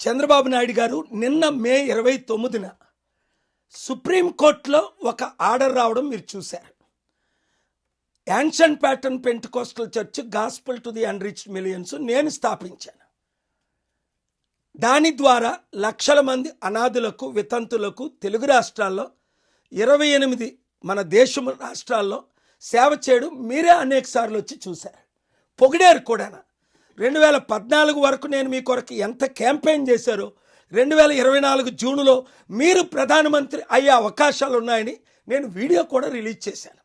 చంద్రబాబు నాయుడు గారు నిన్న మే 29న సుప్రీంకోర్టులో ఒక ఆర్డర్ రావడం మీరు చూశారు. Ancient pattern Pentecostal church gospel to the unreached millions నేను స్థాపించాను. దాని ద్వారా లక్షల మంది అనాథులకు, వితంతులకు తెలుగు రాష్ట్రాల్లో 28 మన దేశం రాష్ట్రాల్లో సేవ చేయడం మీరే అనేక సార్లు వచ్చి చూశారు, పొగిడారు కూడా. 2014 వరకు నేను మీ కొరకు ఎంత క్యాంపెయిన్ చేశారో 2024 జూన్లో మీరు ప్రధానమంత్రి అయ్యే అవకాశాలు ఉన్నాయని నేను వీడియో కూడా రిలీజ్ చేశాను.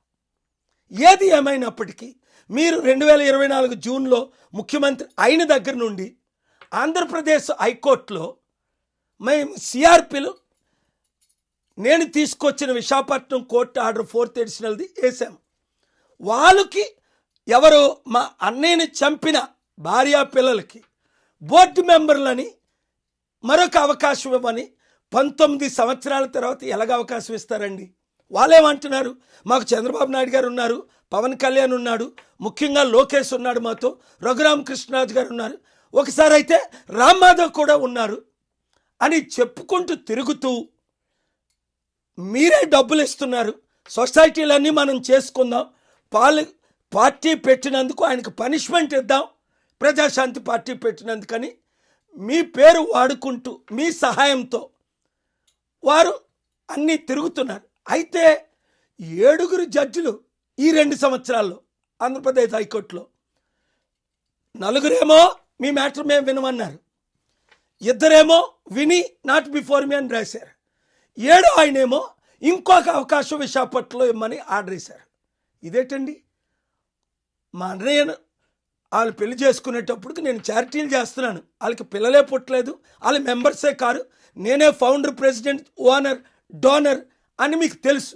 ఏది ఏమైనప్పటికీ మీరు 2024 జూన్లో ముఖ్యమంత్రి అయిన దగ్గర నుండి ఆంధ్రప్రదేశ్ హైకోర్టులో మేము సిఆర్పిలు నేను తీసుకొచ్చిన విశాఖపట్నం కోర్టు ఆర్డర్ 4th ఎడిషనల్ది వేసాము. వాళ్ళకి ఎవరు మా అన్నయ్యని చంపిన భార్యా పిల్లలకి బోర్డు మెంబర్లని మరొక అవకాశం ఇవ్వమని 19 సంవత్సరాల తర్వాత ఎలాగ అవకాశం ఇస్తారండి? వాళ్ళేమంటున్నారు, మాకు చంద్రబాబు నాయుడు గారు ఉన్నారు, పవన్ కళ్యాణ్ ఉన్నాడు, ముఖ్యంగా లోకేష్ ఉన్నాడు, మాతో రఘురామకృష్ణరాజు గారు ఉన్నారు, ఒకసారి అయితే రామ్మాధవ్ కూడా ఉన్నారు అని చెప్పుకుంటూ తిరుగుతూ మీరే డబ్బులు ఇస్తున్నారు. సొసైటీలన్నీ మనం చేసుకుందాం, పార్టీ పెట్టినందుకు ఆయనకు పనిష్మెంట్ ఇద్దాం, ప్రజాశాంతి పార్టీ పెట్టినందుకని మీ పేరు వాడుకుంటూ మీ సహాయంతో వారు అన్నీ తిరుగుతున్నారు. అయితే 7 జడ్జిలు ఈ 2 సంవత్సరాల్లో ఆంధ్రప్రదేశ్ హైకోర్టులో 4 మీ మ్యాటర్ మేము వినమన్నారు, 2 విని నాట్ బిఫోర్ మీ అని రాశారు, 7 ఆయనేమో ఇంకొక అవకాశం విశాఖపట్నంలో ఇమ్మని ఆర్డర్ వేశారు. ఇదేంటండి? మా అన్నయ్యను వాళ్ళు పెళ్లి చేసుకునేటప్పటికి నేను చారిటీలు చేస్తున్నాను, వాళ్ళకి పిల్లలే పుట్టలేదు, వాళ్ళ మెంబర్సే కారు, నేనే ఫౌండర్, ప్రెసిడెంట్, ఓనర్, డోనర్ అని మీకు తెలుసు.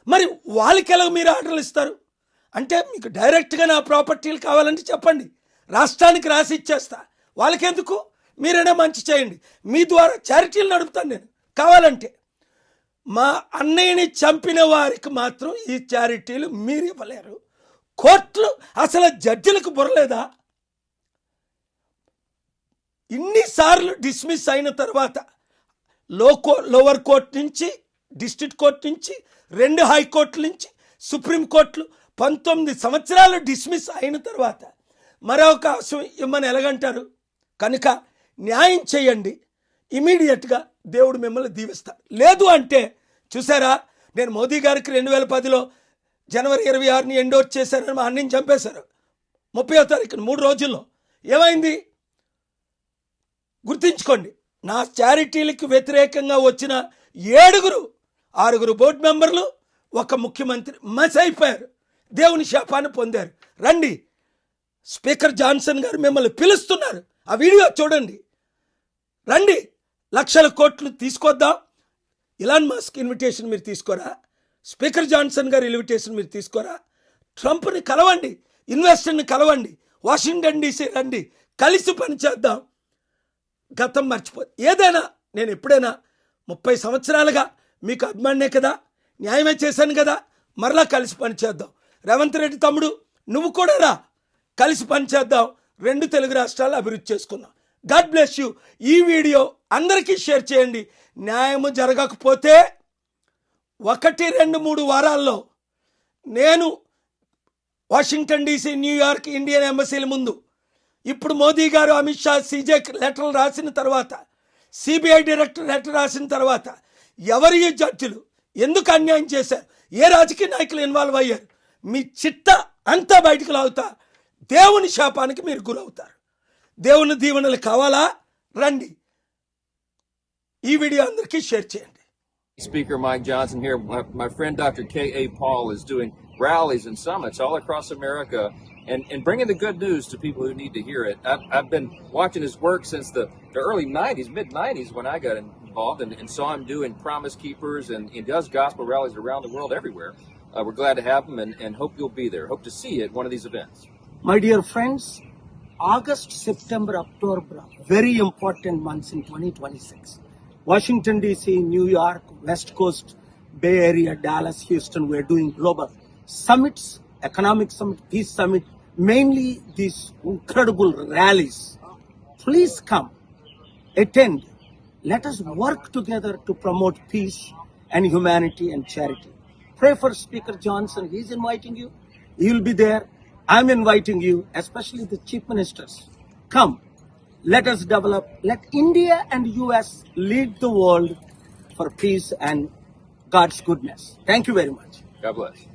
మరి వాళ్ళకి ఎలా మీరు ఆర్డర్లు ఇస్తారు? అంటే మీకు డైరెక్ట్గా నా ప్రాపర్టీలు కావాలంటే చెప్పండి, రాష్ట్రానికి రాసి ఇచ్చేస్తా, వాళ్ళకెందుకు? మీరైనా మంచి చేయండి, మీ ద్వారా చారిటీలు నడుపుతాను నేను కావాలంటే. మా అన్నయ్యని చంపిన వారికి మాత్రం ఈ చారిటీలు మీరు ఇవ్వలేరు. కోర్టులు అసలు జడ్జిలకు బుర్రలేదా? ఇన్నిసార్లు డిస్మిస్ అయిన తర్వాత లోవర్ కోర్టు నుంచి, డిస్ట్రిక్ట్ కోర్టు నుంచి, 2 హైకోర్టుల నుంచి, సుప్రీంకోర్టులు 19 సంవత్సరాలు డిస్మిస్ అయిన తర్వాత మరో అవకాశం ఇమ్మని ఎలాగంటారు? కనుక న్యాయం చేయండి, ఇమీడియట్గా దేవుడు మిమ్మల్ని దీవిస్తారు. లేదు అంటే చూసారా, నేను మోదీ గారికి 2010లో జనవరి 26ని ఎండోర్స్ చేశారని మా అన్నని చంపేశారు 30వ తారీఖున 3 రోజుల్లో. ఏమైంది గుర్తించుకోండి. నా చారిటీలకు వ్యతిరేకంగా వచ్చిన 6 బోర్డు మెంబర్లు, 1 ముఖ్యమంత్రి మస్ అయిపోయారు, దేవుని శాపాన్ని పొందారు. రండి, స్పీకర్ జాన్సన్ గారు మిమ్మల్ని పిలుస్తున్నారు, ఆ వీడియో చూడండి. రండి, లక్షల కోట్లు తీసుకొద్దాం. ఇలాన్ మస్క్ ఇన్విటేషన్ మీరు తీసుకోరా? స్పీకర్ జాన్సన్ గారు ఇన్విటేషన్ మీరు తీసుకోరా? ట్రంప్ని కలవండి, ఇన్వెస్టర్ని కలవండి, వాషింగ్టన్ డీసీ రండి, కలిసి పనిచేద్దాం. గతం ఏదైనా నేను ఎప్పుడైనా 30 సంవత్సరాలుగా మీకు అభిమానే కదా, న్యాయమే చేశాను కదా, మరలా కలిసి పనిచేద్దాం. రేవంత్ రెడ్డి తమ్ముడు నువ్వు కూడా రా, కలిసి పనిచేద్దాం, 2 తెలుగు రాష్ట్రాలు అభివృద్ధి చేసుకుందాం. God bless you. ఈ వీడియో అందరికీ షేర్ చేయండి. న్యాయము జరగకపోతే 1, 2, 3 వారాల్లో నేను వాషింగ్టన్ డీసీ, న్యూయార్క్, ఇండియన్ ఎంబసీల ముందు, ఇప్పుడు మోదీ గారు, అమిత్ షా, సీజే లెటర్లు రాసిన తర్వాత, సిబిఐ డైరెక్టర్ లెటర్ రాసిన తర్వాత ఎవరి జడ్జిలు ఎందుకు అన్యాయం చేశారు, ఏ రాజకీయ నాయకులు ఇన్వాల్వ్ అయ్యారు, మీ చిట్ట అంతా బయటకు లాగుతా, దేవుని శాపానికి మీరు గురవుతారు. దేవుని దీవెనలు కావాలా? రండి, ఈ వీడియో అందరికీ షేర్ చేయండి. Speaker Mike Johnson here. My friend Dr. K.A. Paul is doing rallies and summits all across America and bringing the good news to people who need to hear it. I've been watching his work since the early 90s, mid-90s when I got involved and saw him doing Promise Keepers and he does gospel rallies around the world everywhere. We're glad to have him and hope you'll be there. Hope to see you at one of these events. My dear friends, August, September, October, very important months in 2026. Washington DC, New York, West Coast, Bay Area, Dallas, Houston, we're doing global summits, economic summit, peace summit, mainly these incredible rallies. Please come. attend. Let us work together to promote peace and humanity and charity. Pray for Speaker Johnson. He's inviting you. You'll be there. I'm inviting you, especially the chief ministers. Come. Let us develop. Let India and US lead the world for peace and God's goodness. Thank you very much. God bless.